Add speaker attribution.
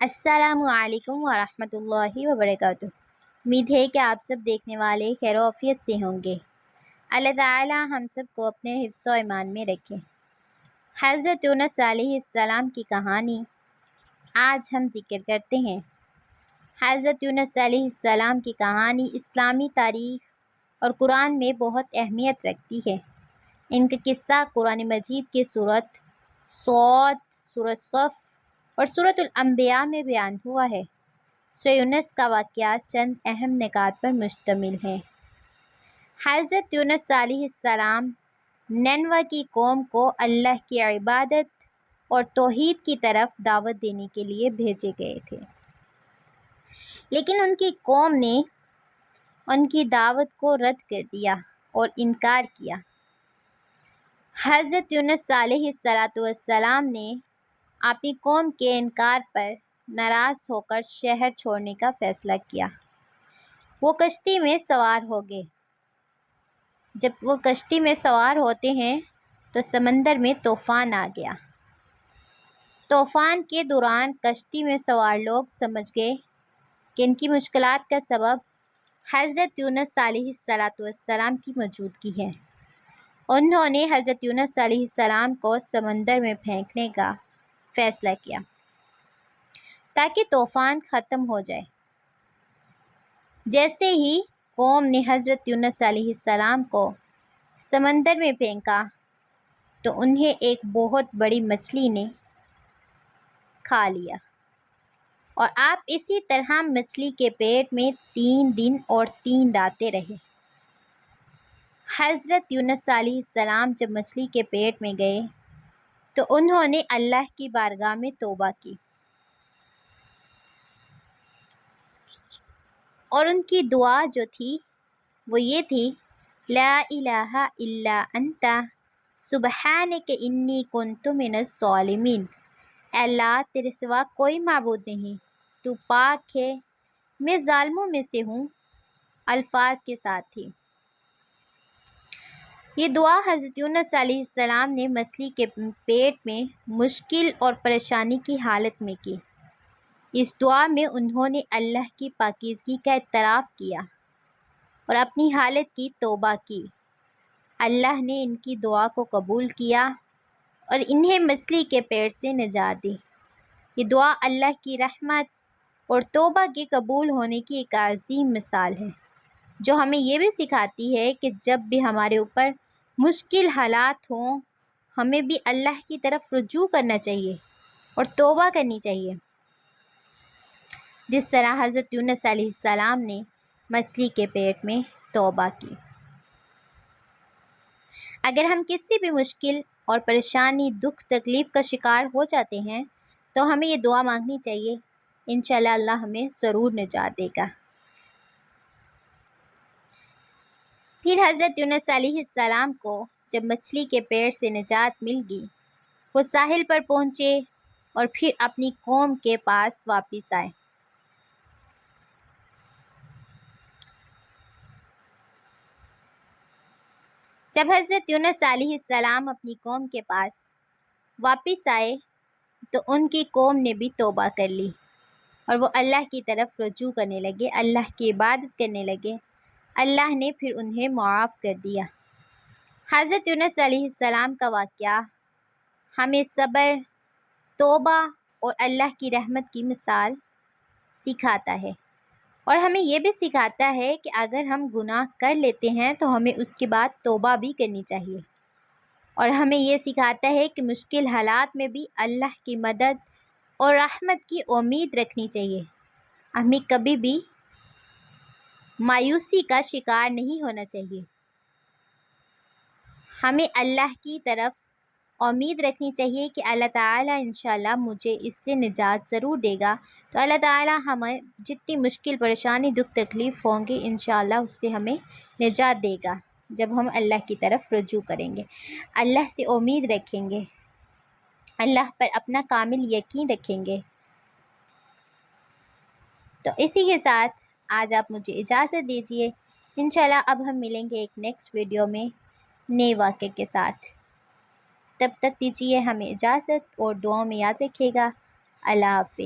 Speaker 1: السلام علیکم ورحمۃ اللہ وبرکاتہ۔ امید ہے کہ آپ سب دیکھنے والے خیر و عافیت سے ہوں گے۔ اللہ تعالی ہم سب کو اپنے حفظ و ایمان میں رکھے۔ حضرت یونس علیہ السلام کی کہانی آج ہم ذکر کرتے ہیں۔ حضرت یونس علیہ السلام کی کہانی اسلامی تاریخ اور قرآن میں بہت اہمیت رکھتی ہے۔ ان کا قصہ قرآن مجید کے سورۃ صاد، سورۃ صف اور سورۃ الانبیاء میں بیان ہوا ہے۔ سورۃ یونس کا واقعہ چند اہم نکات پر مشتمل ہے۔ حضرت یونس علیہ السلام نینوا کی قوم کو اللہ کی عبادت اور توحید کی طرف دعوت دینے کے لیے بھیجے گئے تھے، لیکن ان کی قوم نے ان کی دعوت کو رد کر دیا اور انکار کیا۔ حضرت یونس علیہ السلام نے اپنی قوم کے انکار پر ناراض ہو کر شہر چھوڑنے کا فیصلہ کیا۔ وہ کشتی میں سوار ہو گئے۔ جب وہ کشتی میں سوار ہوتے ہیں تو سمندر میں طوفان آ گیا۔ طوفان کے دوران کشتی میں سوار لوگ سمجھ گئے کہ ان کی مشکلات کا سبب حضرت یونس علیہ السلام کی موجودگی ہے۔ انہوں نے حضرت یونس علیہ السلام کو سمندر میں پھینکنے کا فیصلہ کیا تاکہ طوفان ختم ہو جائے۔ جیسے ہی قوم نے حضرت یونس علیہ السلام کو سمندر میں پھینکا تو انہیں ایک بہت بڑی مچھلی نے کھا لیا، اور آپ اسی طرح مچھلی کے پیٹ میں 3 دن اور 3 راتیں رہے۔ حضرت یونس علیہ السلام جب مچھلی کے پیٹ میں گئے تو انہوں نے اللہ کی بارگاہ میں توبہ کی، اور ان کی دعا جو تھی وہ یہ تھی، لا الہ الا انت سبحانک انی کنت من الظالمین۔ اے اللہ، تیرے سوا کوئی معبود نہیں، تو پاک ہے، میں ظالموں میں سے ہوں، الفاظ کے ساتھ تھی۔ یہ دعا حضرت یونس علیہ السلام نے مچھلی کے پیٹ میں مشکل اور پریشانی کی حالت میں کی۔ اس دعا میں انہوں نے اللہ کی پاکیزگی کا اعتراف کیا اور اپنی حالت کی توبہ کی۔ اللہ نے ان کی دعا کو قبول کیا اور انہیں مچھلی کے پیٹ سے نجات دی۔ یہ دعا اللہ کی رحمت اور توبہ کے قبول ہونے کی ایک عظیم مثال ہے، جو ہمیں یہ بھی سکھاتی ہے کہ جب بھی ہمارے اوپر مشکل حالات ہوں، ہمیں بھی اللہ کی طرف رجوع کرنا چاہیے اور توبہ کرنی چاہیے، جس طرح حضرت یونس علیہ السلام نے مچھلی کے پیٹ میں توبہ کی۔ اگر ہم کسی بھی مشکل اور پریشانی، دکھ، تکلیف کا شکار ہو جاتے ہیں تو ہمیں یہ دعا مانگنی چاہیے، انشاءاللہ اللہ ہمیں ضرور نجات دے گا۔ پھر حضرت یونس علیہ السلام کو جب مچھلی کے پیٹ سے نجات مل گئی، وہ ساحل پر پہنچے اور پھر اپنی قوم کے پاس واپس آئے۔ جب حضرت یونس علیہ السلام اپنی قوم کے پاس واپس آئے تو ان کی قوم نے بھی توبہ کر لی اور وہ اللہ کی طرف رجوع کرنے لگے، اللہ کی عبادت کرنے لگے۔ اللہ نے پھر انہیں معاف کر دیا۔ حضرت یونس علیہ السلام کا واقعہ ہمیں صبر، توبہ اور اللہ کی رحمت کی مثال سکھاتا ہے، اور ہمیں یہ بھی سکھاتا ہے کہ اگر ہم گناہ کر لیتے ہیں تو ہمیں اس کے بعد توبہ بھی کرنی چاہیے، اور ہمیں یہ سکھاتا ہے کہ مشکل حالات میں بھی اللہ کی مدد اور رحمت کی امید رکھنی چاہیے۔ ہمیں کبھی بھی مایوسی کا شکار نہیں ہونا چاہیے، ہمیں اللہ کی طرف امید رکھنی چاہیے کہ اللہ تعالیٰ انشاءاللہ مجھے اس سے نجات ضرور دے گا۔ تو اللہ تعالیٰ ہمیں جتنی مشکل، پریشانی، دکھ، تکلیف ہوں گی انشاءاللہ اس سے ہمیں نجات دے گا جب ہم اللہ کی طرف رجوع کریں گے، اللہ سے امید رکھیں گے، اللہ پر اپنا کامل یقین رکھیں گے۔ تو اسی کے ساتھ آج آپ مجھے اجازت دیجیے، انشاءاللہ اب ہم ملیں گے ایک نیکسٹ ویڈیو میں نئے واقعے کے ساتھ۔ تب تک دیجیے ہمیں اجازت اور دعاؤں میں یاد رکھیے گا۔ اللہ حافظ۔